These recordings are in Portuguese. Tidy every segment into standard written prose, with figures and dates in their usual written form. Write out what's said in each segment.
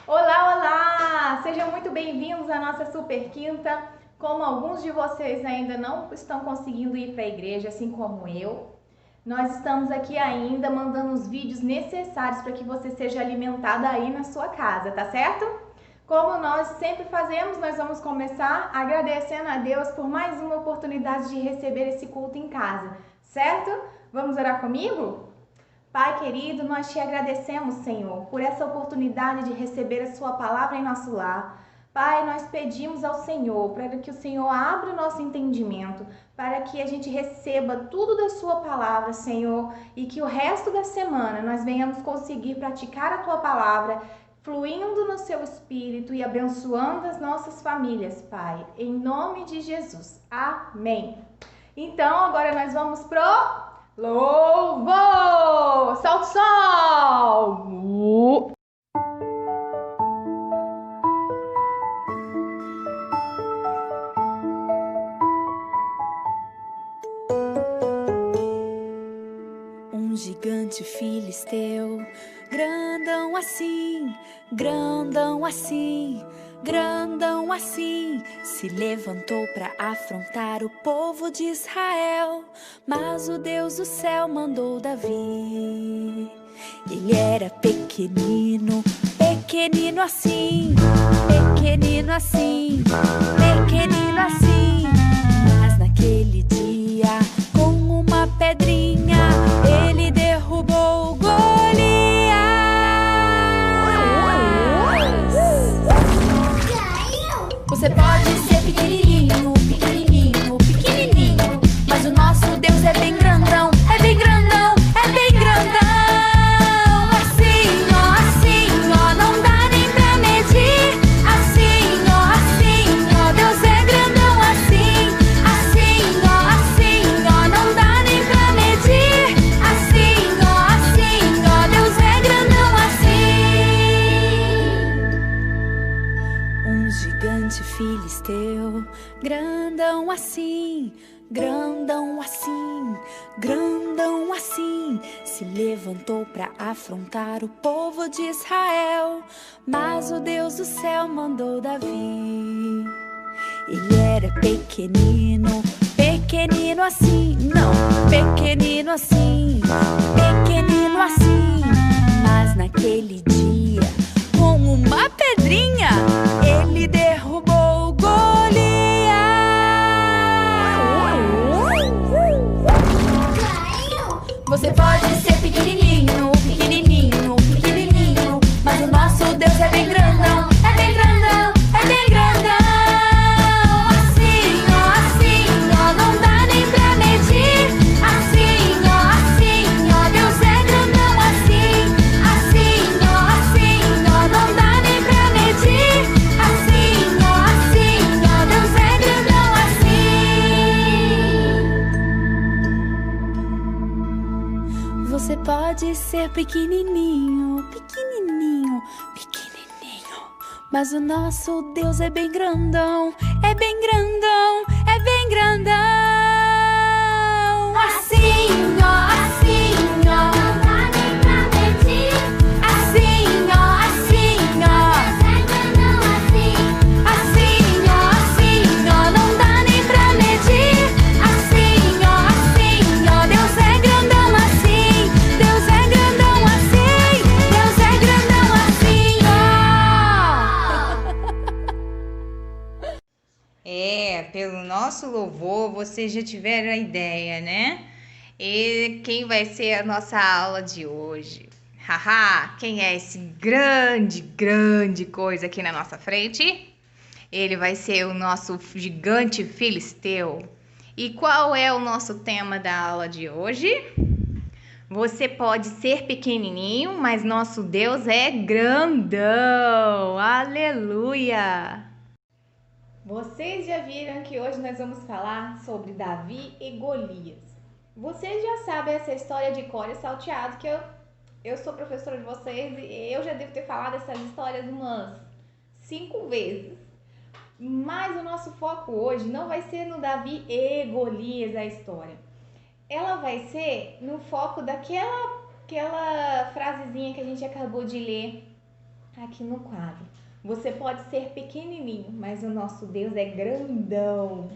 Olá, olá! Sejam muito bem-vindos à nossa Super Quinta. Como alguns de vocês ainda não estão conseguindo ir para a igreja, assim como eu, nós estamos aqui ainda mandando os vídeos necessários para que você seja alimentado aí na sua casa, tá certo? Como nós sempre fazemos, nós vamos começar agradecendo a Deus por mais uma oportunidade de receber esse culto em casa, certo? Vamos orar comigo? Pai querido, nós te agradecemos, Senhor, por essa oportunidade de receber a sua palavra em nosso lar. Pai, nós pedimos ao Senhor para que o Senhor abra o nosso entendimento, para que a gente receba tudo da sua palavra, Senhor, e que o resto da semana nós venhamos conseguir praticar a tua palavra, fluindo no seu espírito e abençoando as nossas famílias, Pai. Em nome de Jesus. Amém. Então, agora nós vamos pro louvor! Solta o som! Um gigante filisteu, grandão assim, grandão assim, grandão assim, se levantou para afrontar o povo de Israel. Mas o Deus do céu mandou Davi. Ele era pequenino, pequenino assim, pequenino assim, pequenino assim. Mas naquele dia, com uma pedrinha, ele derrubou Golias. Você pode ser pequenininho, pequenininho, pequenininho, mas o nosso Deus é bem grandão, é bem grandão, é bem grandão. Assim, ó, não dá nem pra medir. Assim, ó, Deus é grandão assim. Assim, ó, não dá nem pra medir. Assim, ó, Deus é grandão assim. Um gigante filisteu, grandão assim, grandão assim, grandão assim, se levantou para afrontar o povo de Israel. Mas o Deus do céu mandou Davi. Ele era pequenino, pequenino assim, não, pequenino assim, pequenino assim. Mas naquele dia, com uma pedrinha, ele derrubou Golias. Você pode ser pequenininho, pequenininho, pequenininho, mas o nosso Deus é bem grandão, é bem grandão, é bem grandão. Assim, ó, não dá nem pra medir. Assim, ó, Deus é grandão assim. Assim, ó, não dá nem pra medir. Assim, ó, Deus é grandão assim. Você pode ser pequenininho, pequenininho, pequenininho, mas o nosso Deus é bem grandão, é bem grandão, é bem grandão. Assim, ó, não dá nem pra medir. Assim, ó, Deus é grandão assim. Assim, ó, não dá nem pra medir. Assim, ó, Deus é grandão assim. Deus é grandão assim. Deus é grandão assim, Pelo nosso louvor, vocês já tiveram a ideia, né? E quem vai ser a nossa aula de hoje? Haha, quem é esse grande coisa aqui na nossa frente? Ele vai ser o nosso gigante filisteu. E qual é o nosso tema da aula de hoje? Você pode ser pequenininho, mas nosso Deus é grandão. Aleluia! Vocês já viram que hoje nós vamos falar sobre Davi e Golias. Vocês já sabem essa história de cor e salteado, que eu sou professora de vocês e eu já devo ter falado essas histórias umas 5 vezes. Mas o nosso foco hoje não vai ser no Davi e Golias a história. Ela vai ser no foco daquela frasezinha que a gente acabou de ler aqui no quadro. Você pode ser pequenininho, mas o nosso Deus é grandão.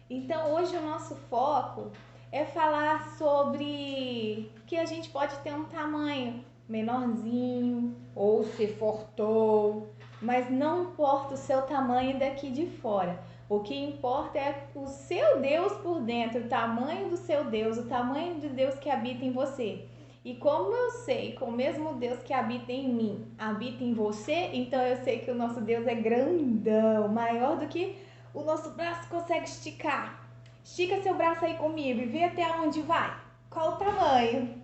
Então hoje o nosso foco é falar sobre que a gente pode ter um tamanho menorzinho ou se fortou, mas não importa o seu tamanho daqui de fora. O que importa é o seu Deus por dentro, o tamanho do seu Deus, o tamanho de Deus que habita em você. E como eu sei que o mesmo Deus que habita em mim habita em você, então eu sei que o nosso Deus é grandão, maior do que o nosso braço consegue esticar. Estica seu braço aí comigo e vê até onde vai. Qual o tamanho?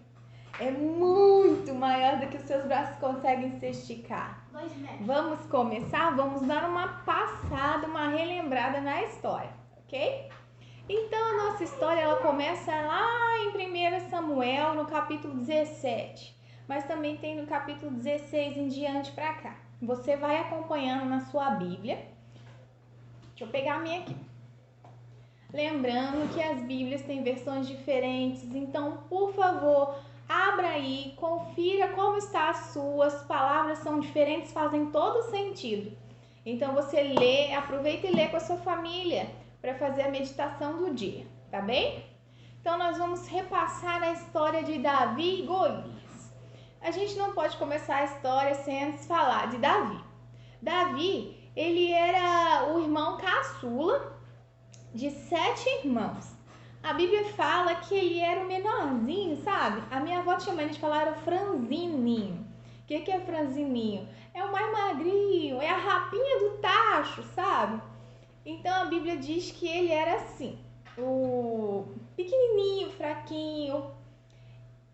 É muito maior do que os seus braços conseguem se esticar. 2 metros. Vamos começar? Vamos dar uma passada, uma relembrada na história, ok? Então a nossa história ela começa lá em 1 Samuel, no capítulo 17, mas também tem no capítulo 16 em diante para cá. Você vai acompanhando na sua Bíblia. Deixa eu pegar a minha aqui. Lembrando que as Bíblias têm versões diferentes, então, por favor, abra aí, confira como está as suas palavras, são diferentes, fazem todo sentido. Então, você lê, aproveita e lê com a sua família para fazer a meditação do dia, tá bem? Então, nós vamos repassar a história de Davi e Golias. A gente não pode começar a história sem antes falar de Davi. Davi, ele era o irmão caçula de 7 irmãos. A Bíblia fala que ele era o menorzinho, sabe? A minha avó tinha mania de falar era o franzininho. O que é franzininho? É o mais magrinho, é a rapinha do tacho, sabe? Então a Bíblia diz que ele era assim, o pequenininho, fraquinho,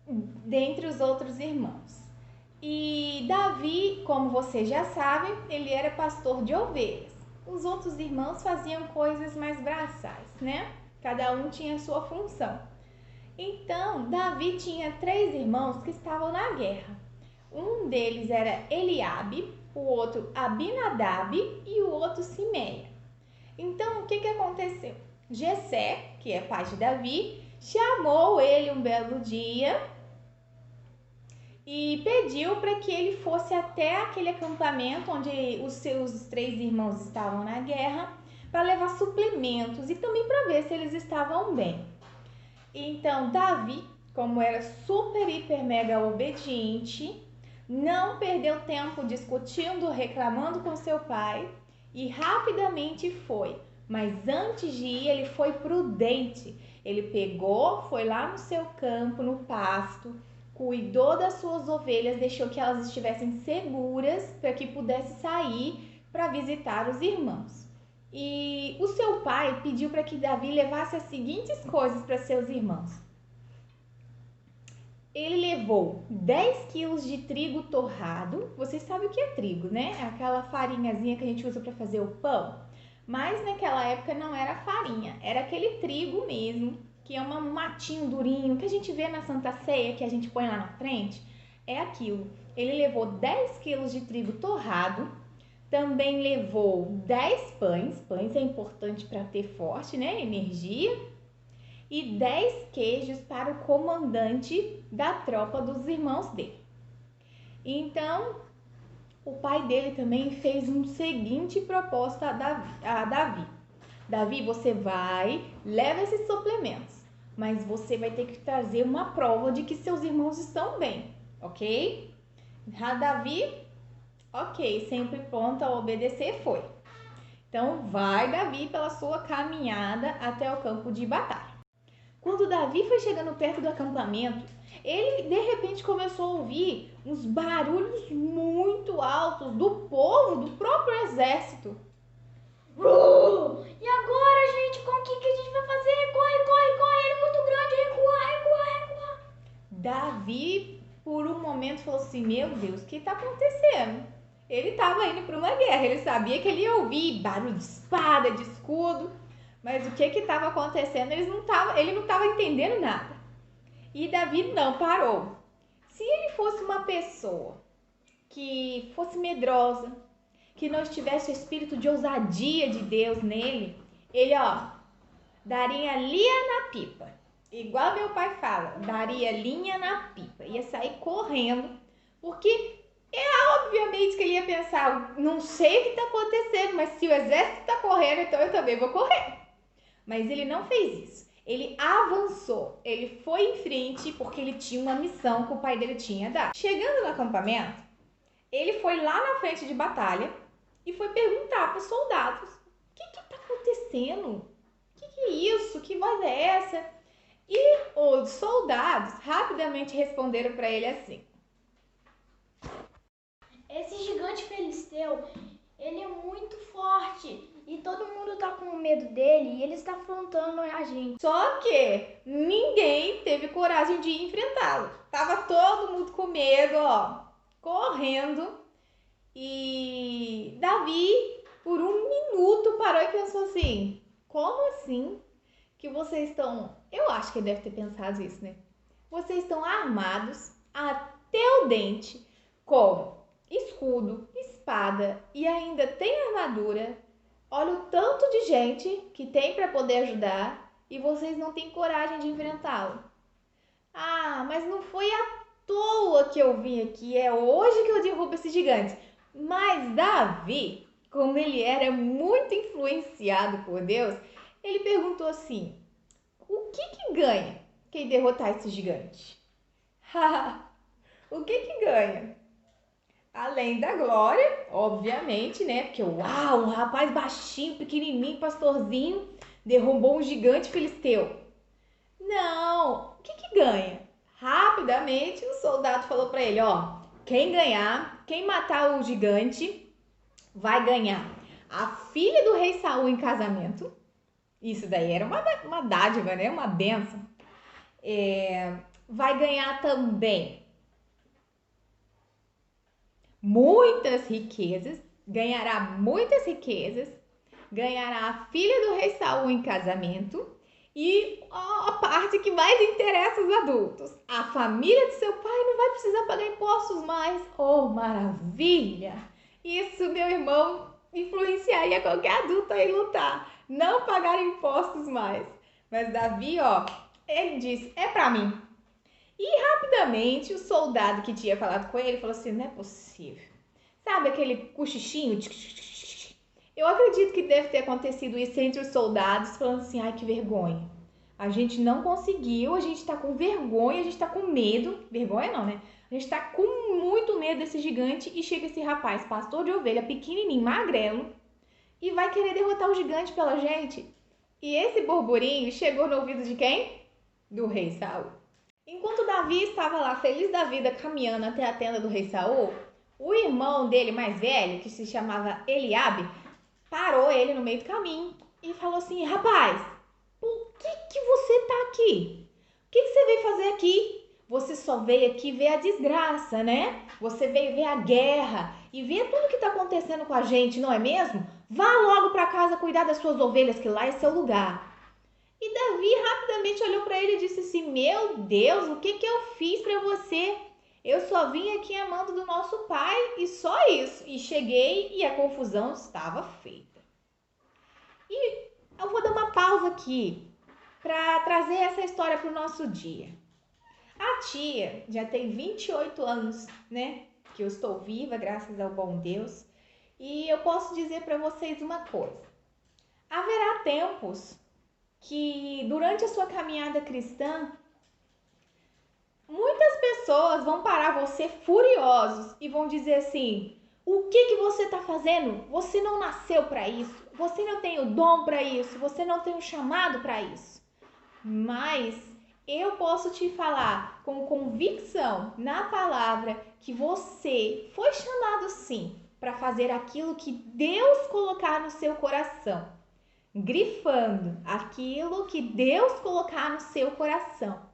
dentre os outros irmãos. E Davi, como vocês já sabem, ele era pastor de ovelhas. Os outros irmãos faziam coisas mais braçais, né? Cada um tinha a sua função. Então, Davi tinha 3 irmãos que estavam na guerra. Um deles era Eliabe, o outro Abinadab e o outro Simeia. Então, o que aconteceu? Jessé, que é pai de Davi, chamou ele um belo dia e pediu para que ele fosse até aquele acampamento onde os seus 3 irmãos estavam na guerra para levar suplementos e também para ver se eles estavam bem. Então, Davi, como era super, hiper, mega obediente, não perdeu tempo discutindo, reclamando com seu pai e rapidamente foi. Mas antes de ir, ele foi prudente. Ele pegou, foi lá no seu campo, no pasto, cuidou das suas ovelhas, deixou que elas estivessem seguras para que pudesse sair para visitar os irmãos. E o seu pai pediu para que Davi levasse as seguintes coisas para seus irmãos. Ele levou 10 quilos de trigo torrado. Vocês sabem o que é trigo, né? É aquela farinhazinha que a gente usa para fazer o pão. Mas naquela época não era farinha, era aquele trigo mesmo, que é um matinho durinho, que a gente vê na Santa Ceia, que a gente põe lá na frente. É aquilo. Ele levou 10 quilos de trigo torrado, também levou 10 pães. Pães é importante para ter forte, né? Energia. E 10 queijos para o comandante da tropa dos irmãos dele. Então, o pai dele também fez uma seguinte proposta a Davi. Davi, você vai, leva esses suplementos, mas você vai ter que trazer uma prova de que seus irmãos estão bem, ok? Davi, ok, sempre pronto a obedecer, foi. Então, vai Davi pela sua caminhada até o campo de batalha. Quando Davi foi chegando perto do acampamento, ele de repente começou a ouvir uns barulhos muito altos do povo, do próprio exército. E agora, gente, com o que a gente vai fazer? Corre, corre, corre, ele é muito grande, recua, recua, recua. Davi, por um momento, falou assim, meu Deus, o que está acontecendo? Ele estava indo para uma guerra, ele sabia que ele ia ouvir barulho de espada, de escudo, mas o que estava acontecendo, ele não estava entendendo nada. E Davi não parou. Se ele fosse uma pessoa que fosse medrosa, que não tivesse o espírito de ousadia de Deus nele, ele, daria linha na pipa. Igual meu pai fala, daria linha na pipa. Ia sair correndo, porque Obviamente que ele ia pensar, não sei o que está acontecendo, mas se o exército está correndo, então eu também vou correr. Mas ele não fez isso. Ele avançou, ele foi em frente porque ele tinha uma missão que o pai dele tinha dado. Chegando no acampamento, ele foi lá na frente de batalha e foi perguntar para os soldados: o que está acontecendo? O que é isso? Que voz é essa? E os soldados rapidamente responderam para ele assim: esse gigante filisteu, ele é muito forte e todo mundo tá com medo dele e ele está afrontando a gente. só que ninguém teve coragem de enfrentá-lo. Tava todo mundo com medo, ó, correndo. E Davi, por um minuto, parou e pensou assim: como assim que vocês estão... Eu acho que ele deve ter pensado isso, né? Vocês estão armados até o dente, com escudo, espada e ainda tem armadura. Olha o tanto de gente que tem para poder ajudar e vocês não têm coragem de enfrentá-lo. Ah, mas não foi à toa que eu vim aqui, é hoje que eu derrubo esse gigante. Mas Davi, como ele era muito influenciado por Deus, ele perguntou assim: o que ganha quem derrotar esse gigante? O que ganha? Além da glória, obviamente, né? Porque, uau, um rapaz baixinho, pequenininho, pastorzinho, derrubou um gigante filisteu. Não, o que ganha? Rapidamente, o soldado falou para ele, ó, quem ganhar, quem matar o gigante, vai ganhar a filha do rei Saul em casamento. Isso daí era uma dádiva, né? Uma bênção. Vai ganhar também muitas riquezas, ganhará muitas riquezas, ganhará a filha do rei Saul em casamento e a parte que mais interessa os adultos, a família de seu pai não vai precisar pagar impostos mais. Oh, maravilha! Isso, meu irmão, influenciaria qualquer adulto a ir lutar, não pagar impostos mais. Mas Davi, ó, ele disse, é pra mim. E rapidamente o soldado que tinha falado com ele falou assim, não é possível. Sabe aquele cochichinho? Eu acredito que deve ter acontecido isso entre os soldados, falando assim, ai que vergonha. A gente não conseguiu, a gente tá com vergonha, a gente tá com medo. Vergonha não, né? A gente tá com muito medo desse gigante e chega esse rapaz, pastor de ovelha, pequenininho, magrelo, e vai querer derrotar o gigante pela gente. E esse burburinho chegou no ouvido de quem? Do rei Saul. Enquanto Davi estava lá, feliz da vida, caminhando até a tenda do rei Saul, o irmão dele mais velho, que se chamava Eliabe, parou ele no meio do caminho e falou assim, rapaz, por que você tá aqui? O que você veio fazer aqui? Você só veio aqui ver a desgraça, né? Você veio ver a guerra e ver tudo que tá acontecendo com a gente, não é mesmo? Vá logo para casa cuidar das suas ovelhas, que lá é seu lugar. E Davi rapidamente olhou para ele e disse assim, meu Deus, o que eu fiz para você? Eu só vim aqui amando do nosso pai e só isso. E cheguei e a confusão estava feita. E eu vou dar uma pausa aqui para trazer essa história para o nosso dia. A tia já tem 28 anos, né? Que eu estou viva, graças ao bom Deus. E eu posso dizer para vocês uma coisa. Haverá tempos que durante a sua caminhada cristã, muitas pessoas vão parar você furiosos e vão dizer assim, o que você está fazendo? Você não nasceu para isso, você não tem o dom para isso, você não tem o chamado para isso. Mas eu posso te falar com convicção na palavra que você foi chamado sim para fazer aquilo que Deus colocar no seu coração. Grifando aquilo que Deus colocar no seu coração.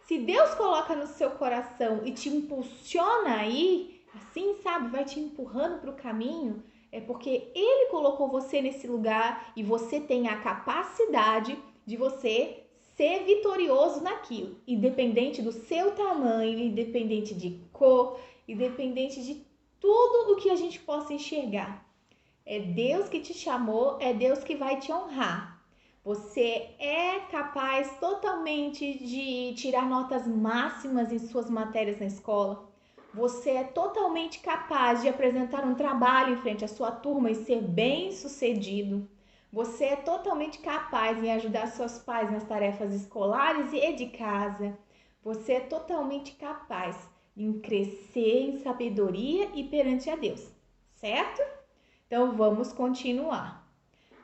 Se Deus coloca no seu coração e te impulsiona aí, assim, sabe, vai te empurrando para o caminho, é porque Ele colocou você nesse lugar e você tem a capacidade de você ser vitorioso naquilo, independente do seu tamanho, independente de cor, independente de tudo o que a gente possa enxergar. É Deus que te chamou, é Deus que vai te honrar. Você é capaz totalmente de tirar notas máximas em suas matérias na escola. Você é totalmente capaz de apresentar um trabalho em frente à sua turma e ser bem-sucedido. Você é totalmente capaz em ajudar seus pais nas tarefas escolares e de casa. Você é totalmente capaz em crescer em sabedoria e perante a Deus, certo? Então vamos continuar.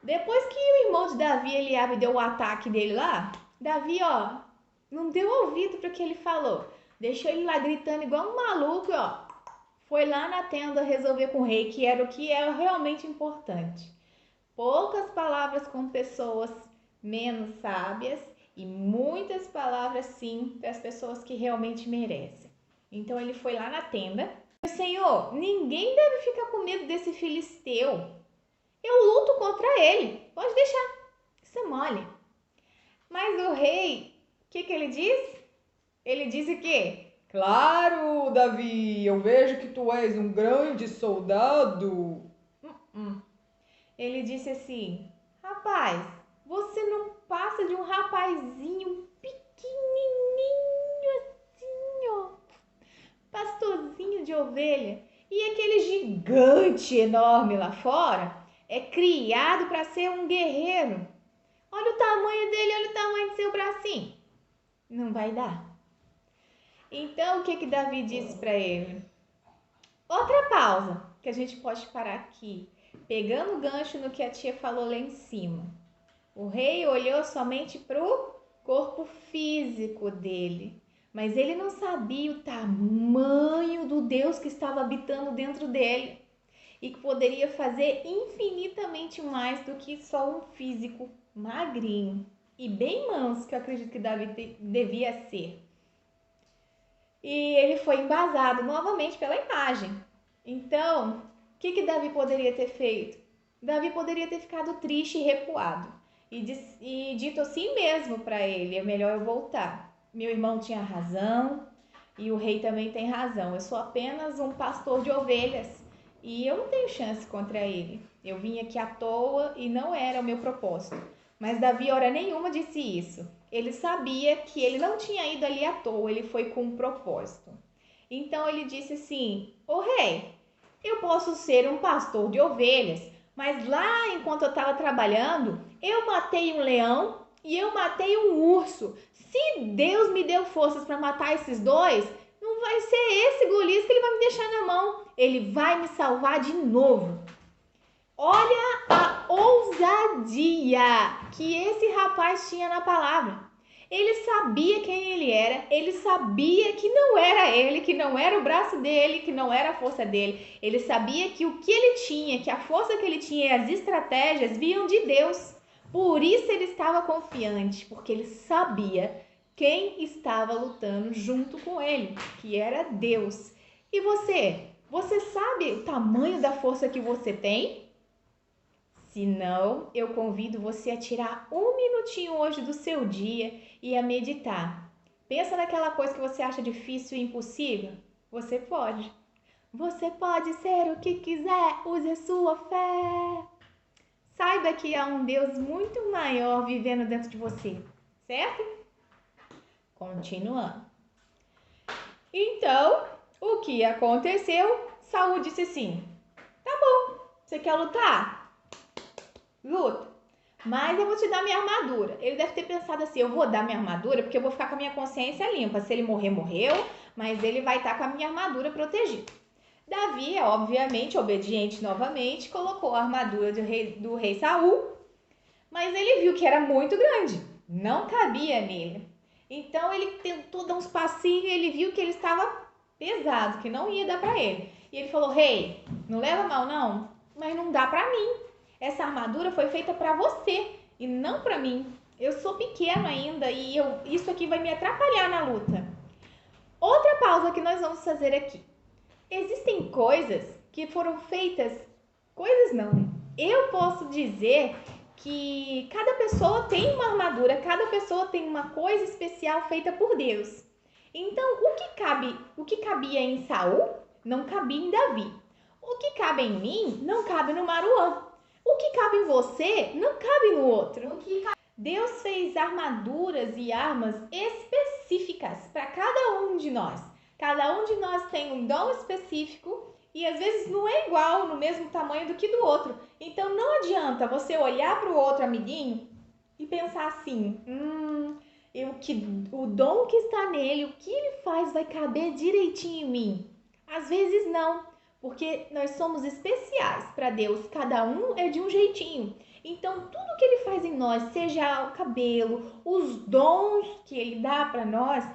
Depois que o irmão de Davi, Eliabe, deu o ataque dele lá, Davi, não deu ouvido para o que ele falou. Deixou ele lá gritando igual um maluco, foi lá na tenda resolver com o rei, que era o que era realmente importante. Poucas palavras com pessoas menos sábias e muitas palavras sim para as pessoas que realmente merecem. Então ele foi lá na tenda. Senhor, ninguém deve ficar com medo desse filisteu. Eu luto contra ele. Pode deixar. Isso é mole. Mas o rei, o que ele disse? Ele disse que, claro, Davi, eu vejo que tu és um grande soldado. Ele disse assim, rapaz, você não passa de um rapazinho pequenininho assim, pastorzinho de ovelha. E aquele gigante enorme lá fora é criado para ser um guerreiro. Olha o tamanho dele, olha o tamanho do seu bracinho. Não vai dar. Então, o que Davi disse para ele? Outra pausa, que a gente pode parar aqui, pegando o gancho no que a tia falou lá em cima. O rei olhou somente para o corpo físico dele, mas ele não sabia o tamanho do Deus que estava habitando dentro dele e que poderia fazer infinitamente mais do que só um físico magrinho e bem manso, que eu acredito que Davi devia ser. E ele foi embasado novamente pela imagem. Então, o que Davi poderia ter feito? Davi poderia ter ficado triste e recuado e dito assim mesmo para ele, é melhor eu voltar. Meu irmão tinha razão e o rei também tem razão. Eu sou apenas um pastor de ovelhas e eu não tenho chance contra ele. Eu vim aqui à toa e não era o meu propósito. Mas Davi, hora nenhuma, disse isso. Ele sabia que ele não tinha ido ali à toa, ele foi com um propósito. Então ele disse assim, ô rei, eu posso ser um pastor de ovelhas, mas lá enquanto eu estava trabalhando, eu matei um leão e eu matei um urso. Se Deus me deu forças para matar esses dois, não vai ser esse Golias que ele vai me deixar na mão. Ele vai me salvar de novo. Olha a ousadia que esse rapaz tinha na palavra. Ele sabia quem ele era, ele sabia que não era ele, que não era o braço dele, que não era a força dele. Ele sabia que o que ele tinha, que a força que ele tinha e as estratégias vinham de Deus. Por isso ele estava confiante, porque ele sabia quem estava lutando junto com ele, que era Deus. E você sabe o tamanho da força que você tem? Se não, eu convido você a tirar um minutinho hoje do seu dia e a meditar. Pensa naquela coisa que você acha difícil e impossível. Você pode. Você pode ser o que quiser. Use a sua fé. Saiba que há um Deus muito maior vivendo dentro de você. Certo? Continuando. Então, o que aconteceu? Saul disse assim, tá bom, você quer lutar? Luta, mas eu vou te dar minha armadura. Ele deve ter pensado assim, eu vou dar minha armadura porque eu vou ficar com a minha consciência limpa. Se ele morrer, morreu, mas ele vai estar com a minha armadura protegida. Davi, obviamente, obediente novamente, colocou a armadura do rei Saul, mas ele viu que era muito grande, não cabia nele. Então ele tentou dar uns passinhos e ele viu que ele estava pesado, que não ia dar para ele. E ele falou, rei, não leva mal não, mas não dá para mim. Essa armadura foi feita para você e não para mim. Eu sou pequeno ainda e isso aqui vai me atrapalhar na luta. Outra pausa que nós vamos fazer aqui. Existem coisas que foram feitas... Coisas não, né? Eu posso dizer que cada pessoa tem uma armadura, cada pessoa tem uma coisa especial feita por Deus. Então, o que cabia em Saul não cabia em Davi. O que cabe em mim não cabe no Maruã. O que cabe em você não cabe no outro. Deus fez armaduras e armas específicas para cada um de nós. Cada um de nós tem um dom específico e às vezes não é igual, no mesmo tamanho do que do outro. Então não adianta você olhar para o outro amiguinho e pensar assim, o dom que está nele, o que ele faz vai caber direitinho em mim. Às vezes não, porque nós somos especiais para Deus, cada um é de um jeitinho. Então tudo que ele faz em nós, seja o cabelo, os dons que ele dá para nós,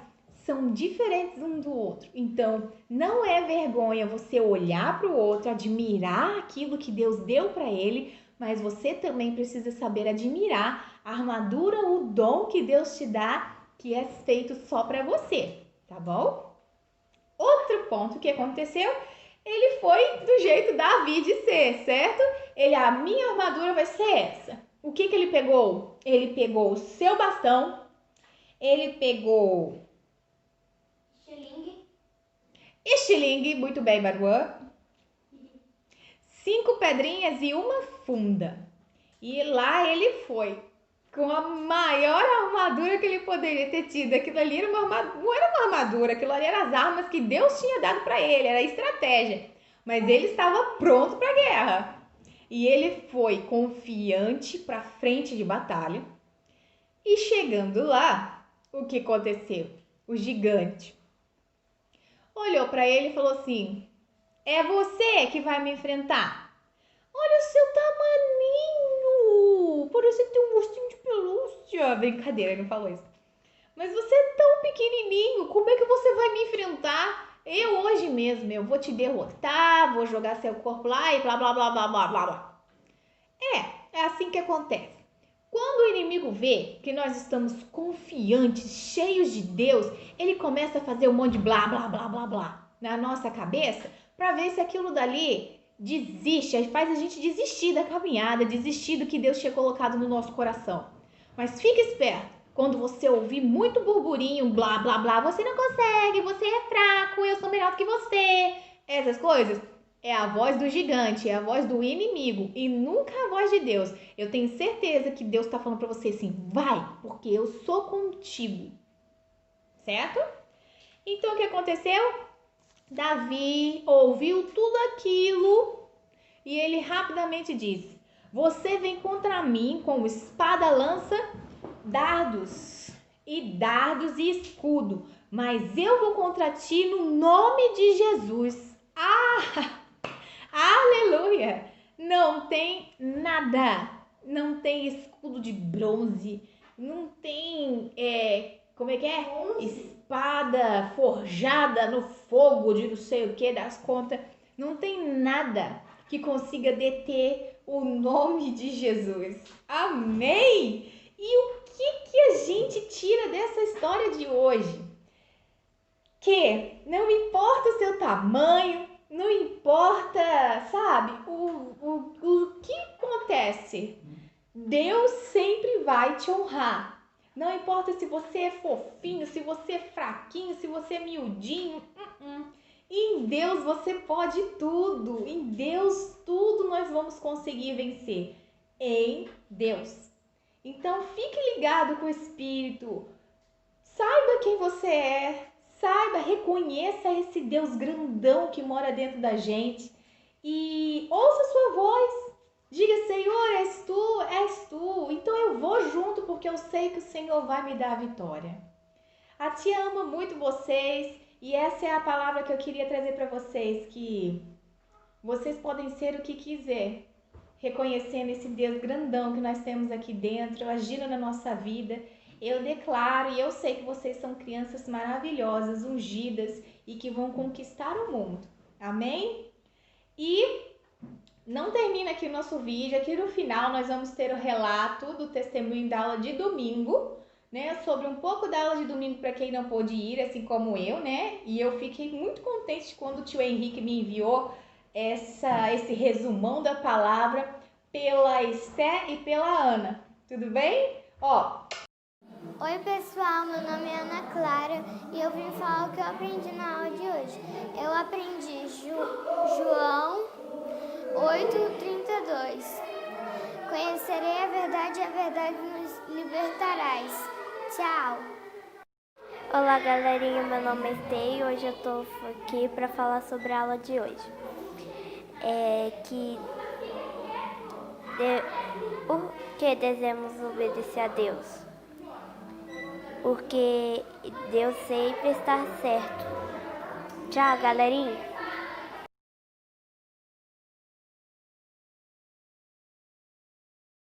são diferentes um do outro. Então, não é vergonha você olhar para o outro, admirar aquilo que Deus deu para ele, mas você também precisa saber admirar a armadura, o dom que Deus te dá, que é feito só para você, tá bom? Outro ponto que aconteceu, ele foi do jeito Davi de ser, certo? A minha armadura vai ser essa. O que ele pegou? Ele pegou o seu bastão, ele pegou estilingue, muito bem, Baruã. 5 pedrinhas e uma funda. E lá ele foi, com a maior armadura que ele poderia ter tido. Aquilo ali era não era uma armadura, aquilo ali eram as armas que Deus tinha dado para ele, era a estratégia. Mas ele estava pronto para a guerra. E ele foi confiante para a frente de batalha. E chegando lá, o que aconteceu? O gigante olhou para ele e falou assim: é você que vai me enfrentar? Olha o seu tamaninho! Parece ter um gostinho de pelúcia. Brincadeira, ele não falou isso. Mas você é tão pequenininho, como é que você vai me enfrentar? Eu hoje mesmo, eu vou te derrotar, vou jogar seu corpo lá e blá blá blá blá blá blá blá. É assim que acontece. Quando o inimigo vê que nós estamos confiantes, cheios de Deus, ele começa a fazer um monte de blá, blá, blá, blá, blá na nossa cabeça para ver se aquilo dali desiste, faz a gente desistir da caminhada, desistir do que Deus tinha colocado no nosso coração. Mas fique esperto, quando você ouvir muito burburinho, blá, blá, blá, você não consegue, você é fraco, eu sou melhor do que você, essas coisas, é a voz do gigante, é a voz do inimigo e nunca a voz de Deus. Eu tenho certeza que Deus está falando para você assim, vai, porque eu sou contigo, certo? Então o que aconteceu? Davi ouviu tudo aquilo e ele rapidamente disse: você vem contra mim com espada, lança, dardos e escudo, mas eu vou contra ti no nome de Jesus. Aleluia! Não tem nada, não tem escudo de bronze, não tem, espada forjada no fogo de não sei o que das contas, não tem nada que consiga deter o nome de Jesus. Amém? E o que a gente tira dessa história de hoje? Que não importa o seu tamanho, não importa, sabe, o que acontece, Deus sempre vai te honrar. Não importa se você é fofinho, se você é fraquinho, se você é miudinho. Em Deus você pode tudo. Em Deus tudo nós vamos conseguir vencer. Em Deus. Então fique ligado com o Espírito. Saiba quem você é. Saiba, reconheça esse Deus grandão que mora dentro da gente e ouça sua voz. Diga: Senhor, és tu. Então eu vou junto porque eu sei que o Senhor vai me dar a vitória. A tia ama muito vocês e essa é a palavra que eu queria trazer para vocês, que vocês podem ser o que quiser, reconhecendo esse Deus grandão que nós temos aqui dentro, agindo na nossa vida. Eu declaro e eu sei que vocês são crianças maravilhosas, ungidas e que vão conquistar o mundo. Amém? E não termina aqui o nosso vídeo. Aqui no final nós vamos ter o relato do testemunho da aula de domingo, né? Sobre um pouco da aula de domingo para quem não pôde ir, assim como eu, né? E eu fiquei muito contente quando o tio Henrique me enviou esse resumão da palavra pela Esté e pela Ana. Tudo bem? Oi pessoal, meu nome é Ana Clara e eu vim falar o que eu aprendi na aula de hoje. Eu aprendi João 8:32. Conhecerei a verdade e a verdade nos libertarás. Tchau! Olá, galerinha, meu nome é Estê e hoje eu tô aqui para falar sobre a aula de hoje. Por que devemos obedecer a Deus? Porque Deus sempre está certo. Tchau, galerinha!